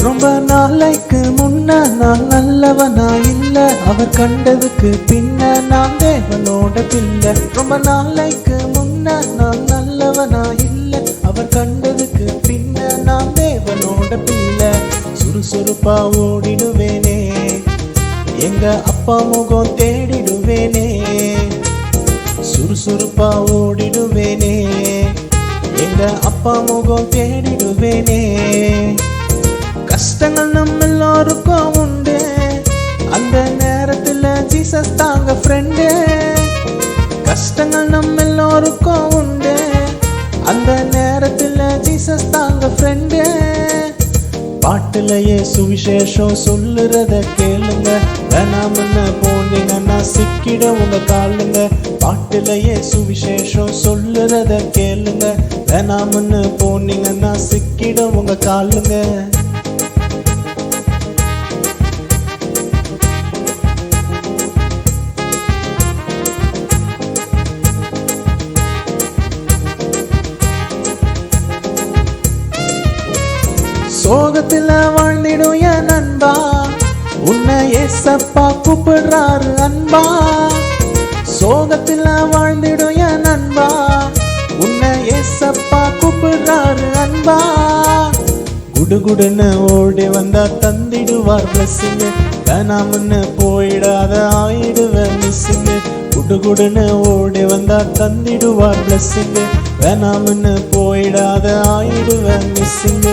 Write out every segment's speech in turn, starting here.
ரொம்ப நாளைக்கு முன்ன நான் நல்லவனா இல்ல, அவர் கண்டதுக்கு பின்ன நான் தேவனோட பிள்ளை. ரொம்ப நாளைக்கு முன்ன நான் நல்லவனா இல்ல, அவர் கண்டதுக்கு பின்ன நான் தேவனோட பிள்ளை. சுறுசுறுப்பா ஓடிடுவேனே, எங்க அப்பா முகம் தேடிடுவேனே. சுறுசுறுப்பா ஓடிடுவேனே, எங்க அப்பா முகம் தேடிடுவேனே. கஷ்டங்கள் நம்ம எல்லாருக்கும் உண்டு, அந்த நேரத்துல ஜீசஸ் தாங்க ஃப்ரெண்டு. கஷ்டங்கள் நம்ம எல்லாருக்கும் உண்டு, அந்த நேரத்துல ஜீசஸ் தாங்க ஃப்ரெண்டு. பாட்டுலயே சுவிசேஷம் சொல்லுறத கேளுங்க, வேணாமன்னு போனீங்கன்னா சிக்கிட உங்க காலுங்க. பாட்டுலயே சுவிசேஷம் சொல்லுறத கேளுங்க, வேணாமன்னு போனீங்கன்னா சிக்கிட உங்க காலுங்க. சோகத்துல வாழ்ந்திடும் என் நண்பா, உன்னை ஏசப்பா கூப்பிடுறாரு அன்பா. சோகத்துல வாழ்ந்திடும் என் நண்பா, உன்னை ஏசப்பா கூப்பிடுறாரு அன்பா. குடுகுடுன்னு ஓடி வந்தா தந்திடுவார் பிளஸிங், வேணாமன்னு போயிடாத ஆயிடுவ மிஸ்ஸிங். குடுகுடுன்னு ஓடி வந்தா தந்திடுவார் பிளஸிங், வேணாமன்னு போயிடாத ஆயிடுவ மிஸ்ஸிங்.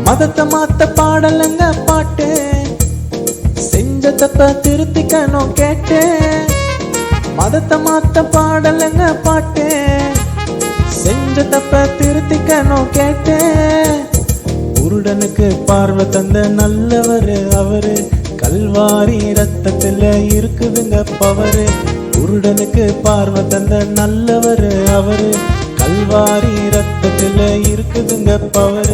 மதத்தை மாத்த பாடலங்க பாட்டு, செஞ்ச தப்ப திருத்திக்கணும் கேட்டு. மதத்தை மாத்த பாடலங்க பாட்டு, செஞ்ச தப்ப திருத்திக்கணும் கேட்டு. குருடனுக்கு பார்வை தந்த நல்லவர் அவரு, கல்வாரி ரத்தத்துல இருக்குதுங்க பவரு. குருடனுக்கு பார்வை தந்த நல்லவர் அவரு, கல்வாரி ரத்தத்துல இருக்குதுங்க பவரு.